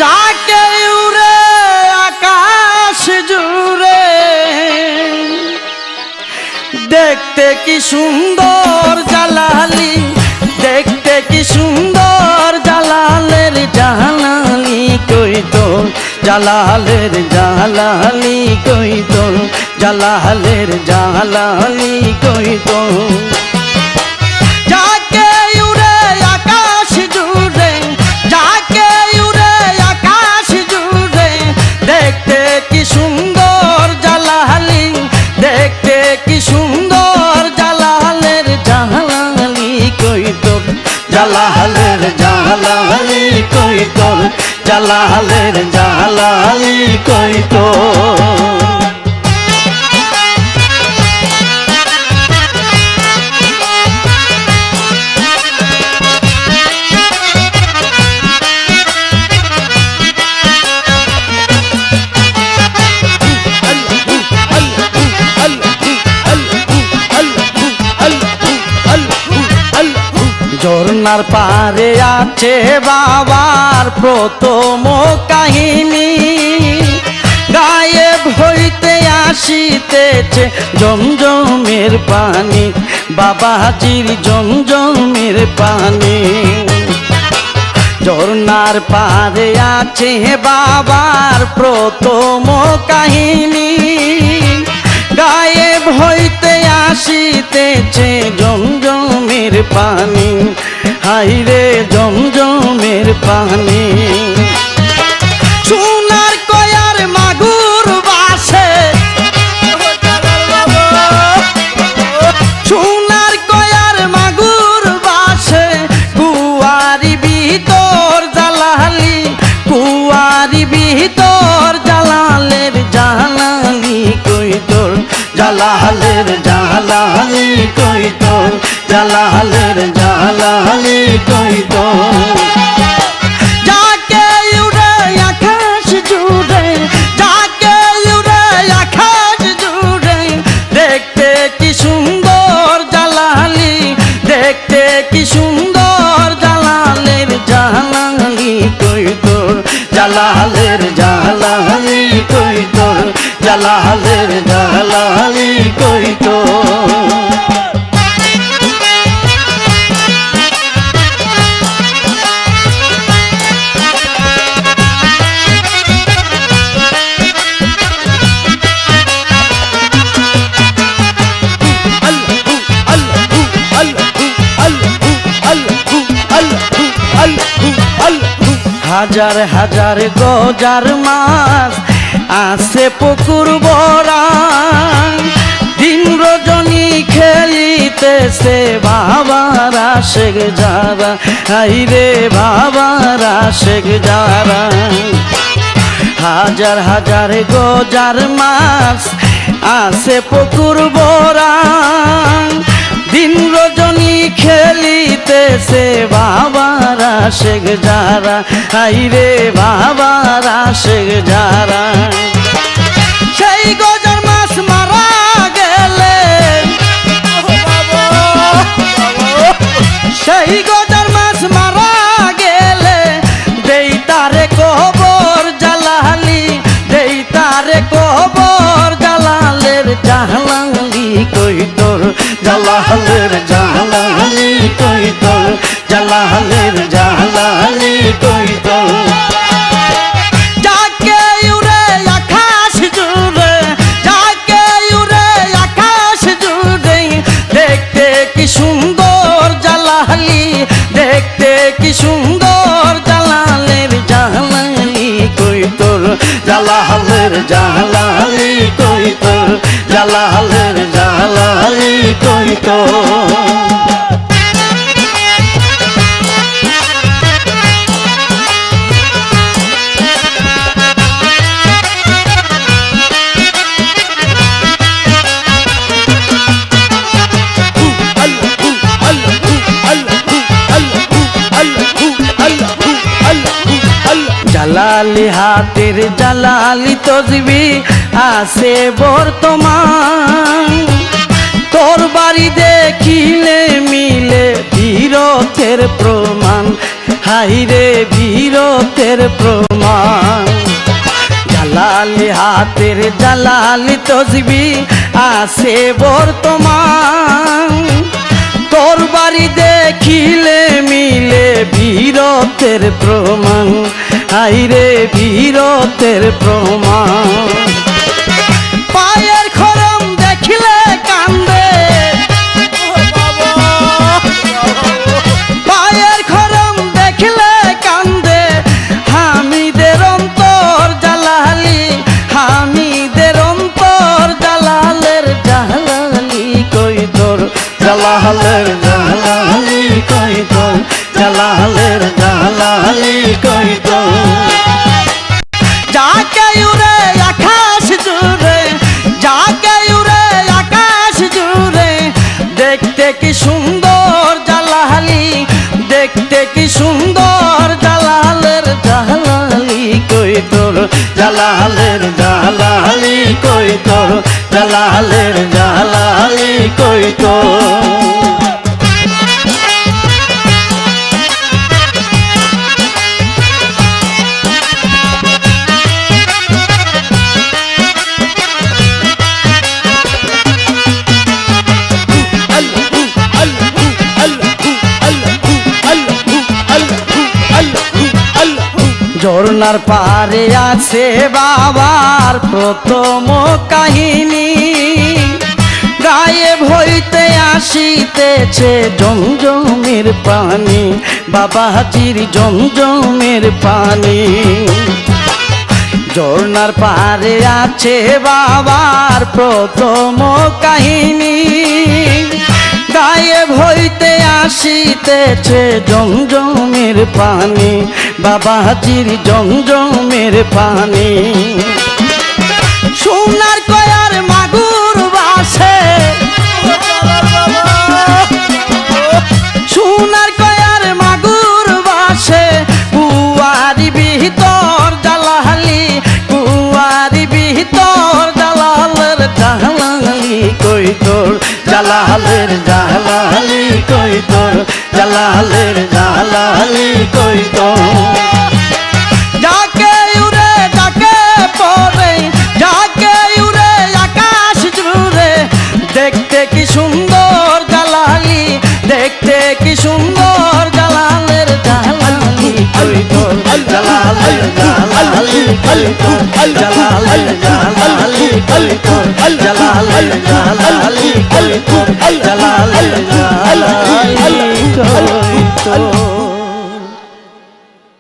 যাকে উড়ে আকাশ জুড়ে দেখতে কি সুন্দর জালালি, দেখতে কি সুন্দর জালালের জালালি কই তোর, জালালের জালালি কই তোর, জালালের জালালি কই তোর। যাকে উড়ে আকাশ জুড়ে, যাকে উড়ে আকাশ জুড়ে দেখতে কি সুন্দর জালালি, দেখতে কি সুন্দর জালালের জালালি কই তোর, জালালের জালালি কই তোর, জালালের জালালি কই তোর। ঝর্ণার পারে আছে বাবার প্রথম কাহিনী, গায়েব হইতে আসিতেছে জমজমের পানি, বাবাজির জমজমের পানি। ঝর্ণার পারে আছে বাবার প্রথম কাহিনী, গায়েব হইতে আসিতেছে জমজমের পানি, হাইরে জমজমের পানি। সোনার কয়ার মাগুর বাসে, সোনার কয়ার মাগুর বাসে কুয়ারি ভিতর জালালি, কুয়ারি ভিতর জালালের জালালি কই তোর, জালালের জালালি কই তোর, জালালের জালালি কই তোর। যাকে উড়ে আকাশ জুড়ে, যাকে উড়ে আকাশ জুড়ে দেখতে কি সুন্দর জালালি, দেখতে কি সুন্দর জালালের জালালি কই তোর, জালালের জালালি কই তোর, জালালের জালালি কই তোর। হাজার হাজার গজার মাছ আছে পুকুর ভরা, দিন রজনী খেলিতেছে বাবার আশেক যারা, হাইরে বাবার আশেক যারা। হাজার হাজার গজার মাছ আছে পুকুর ভরা, দিন রজনী খেলিতেছে বাবার আশেক যারা, হাইরে বাবার আশেক যারা। সেই গজার মাছ মারা গেলে, সেই গজার মাছ মারা গেলে দেই তারে কবর জালালি, দেই তারে কবর জালালের জালালি কই তোর, জালালের জালালি কই তোর, জালালের জালালি কই তোর। যাকে উড়ে আকাশ জুড়ে, যাকে উড়ে আকাশ জুড়ে দেখতে কি সুন্দর জালালি, দেখতে কি সুন্দর জালালের জালালি কই তোর, জালালের জালালি কই তোর, জালালের জালালি কই তোর। জালালি হাতের জালালি তসবি আছে বর্তমান, তোর বাড়ি দেখিলে মিলে বীরত্বের প্রমাণ, হাইরে বীরত্বের প্রমাণ। জালালি হাতের জালালি তসবি আছে বর্তমান, তোর বাড়ি দেখিলে মিলে বীরত্বের প্রমাণ, হাইরে বীরত্বের প্রমাণ। পায়ের খরম দেখিলে কান্দে, পায়ের খরম দেখিলে কান্দে হামিদের অন্তর জালালি, হামিদের অন্তর জালালের জালালি কই তোর, জালালের জালালি কই তোর, জালালের জালালি কই তোর। যাকে উড়ে আকাশ জুড়ে, যাকে উড়ে আকাশ জুড়ে, দেখতে কি সুন্দর জালালি, দেখতে কি সুন্দর জালালের জালালি কই তোর, জালালের জালালি কই তোর, জালালের জালালি কই তোর। ঝর্ণার পারে আছে বাবার প্রথম কাহিনী, গায়েব হইতে আসিতেছে জমজমের পানি, বাবাজির জমজমের পানি। ঝর্ণার পারে আছে বাবার প্রথম কাহিনী, গায়েব হইতে আসিতেছে জমজমের পানি, বাবাজির জমজমের পানি। সোনার কয়ার মাগুর বাসে, সোনার কয়ার মাগুর বাসে, কুয়ারি ভিতর জালালি, কুয়ারি ভিতর জালালের জালালি কই তোর, জালালের জালালি কই তোর, জালালের জালালি কই তোর। যাকে উড়ে যাকে পড়ে, যাকে উড়ে আকাশ জুড়ে, দেখতে কি সুন্দর জালালি, দেখতে কি সুন্দর জালালের জালালি কই তোর, জালালের জালালি কই তোর, জালালের জালালি কই তোর, জালালের জালালি কই তোর, জালালের জালালি কই তোর।